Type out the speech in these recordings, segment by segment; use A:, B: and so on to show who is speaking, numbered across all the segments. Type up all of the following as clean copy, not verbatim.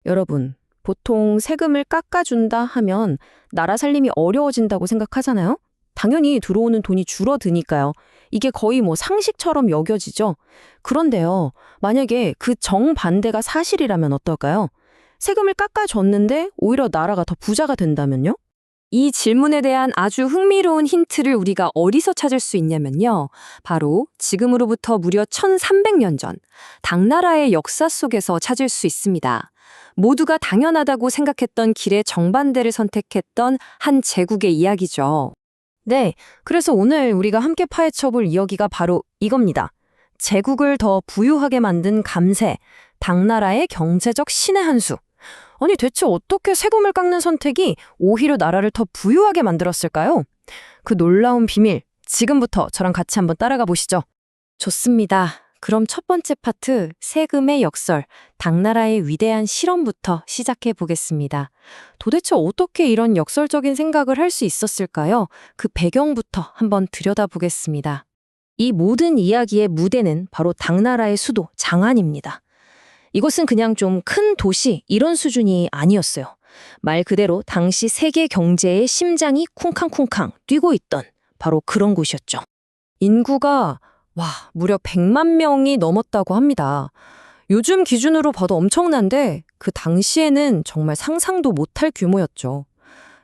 A: 여러분, 보통 세금을 깎아준다 하면 나라 살림이 어려워진다고 생각하잖아요? 당연히 들어오는 돈이 줄어드니까요. 이게 거의 뭐 상식처럼 여겨지죠? 그런데요, 만약에 그 정반대가 사실이라면 어떨까요? 세금을 깎아줬는데 오히려 나라가 더 부자가 된다면요?
B: 이 질문에 대한 아주 흥미로운 힌트를 우리가 어디서 찾을 수 있냐면요. 바로 지금으로부터 무려 1300년 전 당나라의 역사 속에서 찾을 수 있습니다. 모두가 당연하다고 생각했던 길의 정반대를 선택했던 한 제국의 이야기죠.
A: 네, 그래서 오늘 우리가 함께 파헤쳐볼 이야기가 바로 이겁니다. 제국을 더 부유하게 만든 감세, 당나라의 경제적 신의 한 수. 아니 대체 어떻게 세금을 깎는 선택이 오히려 나라를 더 부유하게 만들었을까요? 그 놀라운 비밀, 지금부터 저랑 같이 한번 따라가 보시죠. 좋습니다. 그럼 첫 번째 파트, 세금의 역설, 당나라의 위대한 실험부터 시작해 보겠습니다. 도대체 어떻게 이런 역설적인 생각을 할 수 있었을까요? 그 배경부터 한번 들여다보겠습니다. 이 모든 이야기의 무대는 바로 당나라의 수도 장안입니다. 이곳은 그냥 좀 큰 도시 이런 수준이 아니었어요. 말 그대로 당시 세계 경제의 심장이 쿵쾅쿵쾅 뛰고 있던 바로 그런 곳이었죠. 인구가 무려 100만 명이 넘었다고 합니다. 요즘 기준으로 봐도 엄청난데 그 당시에는 정말 상상도 못할 규모였죠.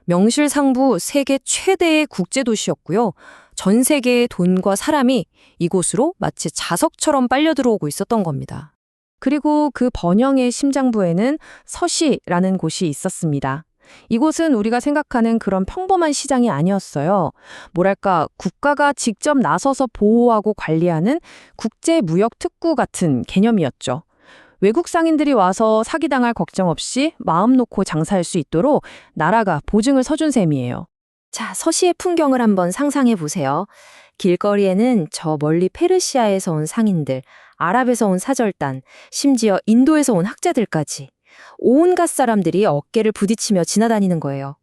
A: 명실상부 세계 최대의 국제도시였고요. 전 세계의 돈과 사람이 이곳으로 마치 자석처럼 빨려 들어오고 있었던 겁니다. 그리고 그 번영의 심장부에는 서시라는 곳이 있었습니다. 이곳은 우리가 생각하는 그런 평범한 시장이 아니었어요. 뭐랄까, 국가가 직접 나서서 보호하고 관리하는 국제무역특구 같은 개념이었죠. 외국 상인들이 와서 사기당할 걱정 없이 마음 놓고 장사할 수 있도록 나라가 보증을 서준 셈이에요. 자, 서시의 풍경을 한번 상상해 보세요. 길거리에는 저 멀리 페르시아에서 온 상인들, 아랍에서 온 사절단, 심지어 인도에서 온 학자들까지 온갖 사람들이 어깨를 부딪히며 지나다니는 거예요.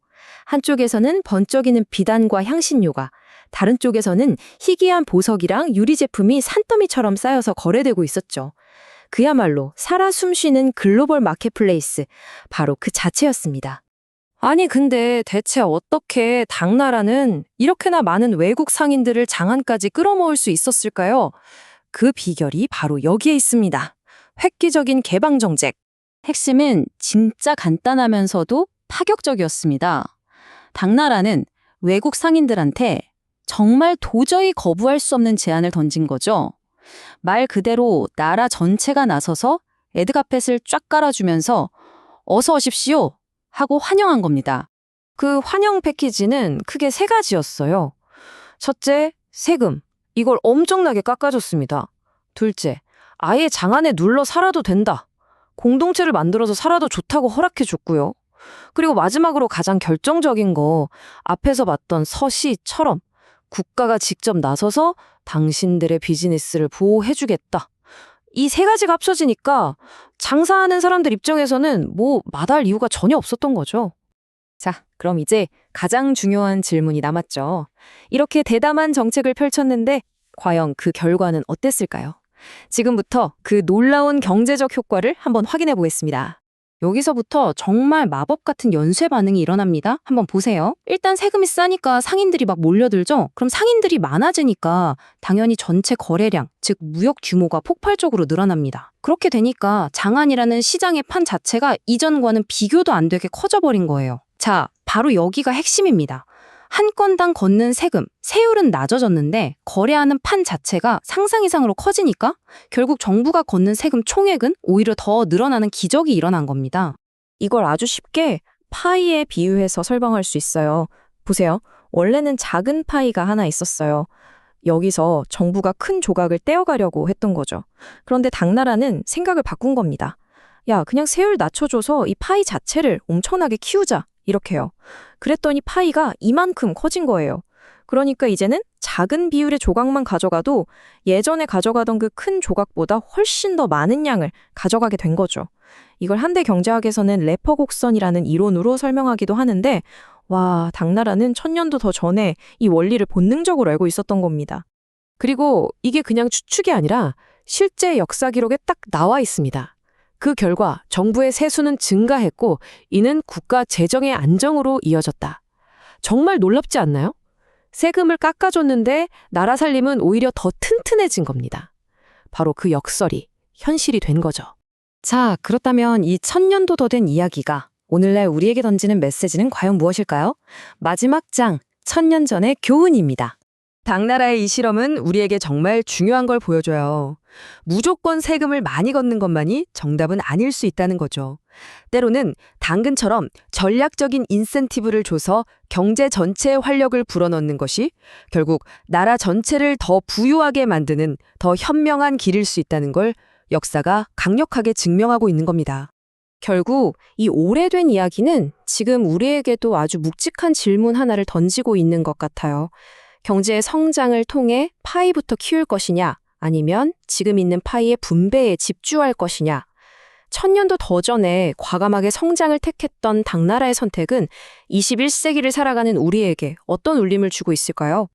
A: 한쪽에서는 번쩍이는 비단과 향신료가, 다른 쪽에서는 희귀한 보석이랑 유리 제품이 산더미처럼 쌓여서 거래되고 있었죠. 그야말로 살아 숨쉬는 글로벌 마켓플레이스, 바로 그 자체였습니다. 아니 근데 대체 어떻게 당나라는 이렇게나 많은 외국 상인들을 장안까지 끌어모을 수 있었을까요? 그 비결이 바로 여기에 있습니다. 획기적인 개방정책.
B: 핵심은 진짜 간단하면서도 파격적이었습니다. 당나라는 외국 상인들한테 정말 도저히 거부할 수 없는 제안을 던진 거죠. 말 그대로 나라 전체가 나서서 레드카펫을 쫙 깔아주면서 어서 오십시오 하고 환영한 겁니다.
A: 그 환영 패키지는 크게 세 가지였어요. 첫째, 세금. 이걸 엄청나게 깎아줬습니다. 둘째, 아예 장안에 눌러 살아도 된다. 공동체를 만들어서 살아도 좋다고 허락해줬고요. 그리고 마지막으로 가장 결정적인 거, 앞에서 봤던 서시처럼 국가가 직접 나서서 당신들의 비즈니스를 보호해주겠다. 이 세 가지가 합쳐지니까 장사하는 사람들 입장에서는 뭐 마다할 이유가 전혀 없었던 거죠. 자, 그럼 이제 가장 중요한 질문이 남았죠. 이렇게 대담한 정책을 펼쳤는데 과연 그 결과는 어땠을까요? 지금부터 그 놀라운 경제적 효과를 한번 확인해 보겠습니다. 여기서부터 정말 마법 같은 연쇄 반응이 일어납니다. 한번 보세요. 일단 세금이 싸니까 상인들이 막 몰려들죠? 그럼 상인들이 많아지니까 당연히 전체 거래량, 즉 무역 규모가 폭발적으로 늘어납니다. 그렇게 되니까 장안이라는 시장의 판 자체가 이전과는 비교도 안 되게 커져버린 거예요. 자, 바로 여기가 핵심입니다. 한 건당 걷는 세금, 세율은 낮아졌는데 거래하는 판 자체가 상상 이상으로 커지니까 결국 정부가 걷는 세금 총액은 오히려 더 늘어나는 기적이 일어난 겁니다. 이걸 아주 쉽게 파이에 비유해서 설명할 수 있어요. 보세요. 원래는 작은 파이가 하나 있었어요. 여기서 정부가 큰 조각을 떼어가려고 했던 거죠. 그런데 당나라는 생각을 바꾼 겁니다. 야, 그냥 세율 낮춰줘서 이 파이 자체를 엄청나게 키우자. 이렇게요. 그랬더니 파이가 이만큼 커진 거예요. 그러니까 이제는 작은 비율의 조각만 가져가도 예전에 가져가던 그 큰 조각보다 훨씬 더 많은 양을 가져가게 된 거죠. 이걸 한대 경제학에서는 레퍼 곡선이라는 이론으로 설명하기도 하는데, 와, 당나라는 1000년도 더 전에 이 원리를 본능적으로 알고 있었던 겁니다. 그리고 이게 그냥 추측이 아니라 실제 역사 기록에 딱 나와 있습니다.
C: 그 결과 정부의 세수는 증가했고 이는 국가 재정의 안정으로 이어졌다. 정말 놀랍지 않나요? 세금을 깎아줬는데 나라 살림은 오히려 더 튼튼해진 겁니다. 바로 그 역설이 현실이 된 거죠.
B: 자, 그렇다면 이 1000년도 더 된 이야기가 오늘날 우리에게 던지는 메시지는 과연 무엇일까요? 마지막 장, 1000년 전의 교훈입니다.
C: 당나라의 이 실험은 우리에게 정말 중요한 걸 보여줘요. 무조건 세금을 많이 걷는 것만이 정답은 아닐 수 있다는 거죠. 때로는 당근처럼 전략적인 인센티브를 줘서 경제 전체의 활력을 불어넣는 것이 결국 나라 전체를 더 부유하게 만드는 더 현명한 길일 수 있다는 걸 역사가 강력하게 증명하고 있는 겁니다.
B: 결국 이 오래된 이야기는 지금 우리에게도 아주 묵직한 질문 하나를 던지고 있는 것 같아요. 경제의 성장을 통해 파이부터 키울 것이냐, 아니면 지금 있는 파이의 분배에 집중할 것이냐. 1000년도 더 전에 과감하게 성장을 택했던 당나라의 선택은 21세기를 살아가는 우리에게 어떤 울림을 주고 있을까요?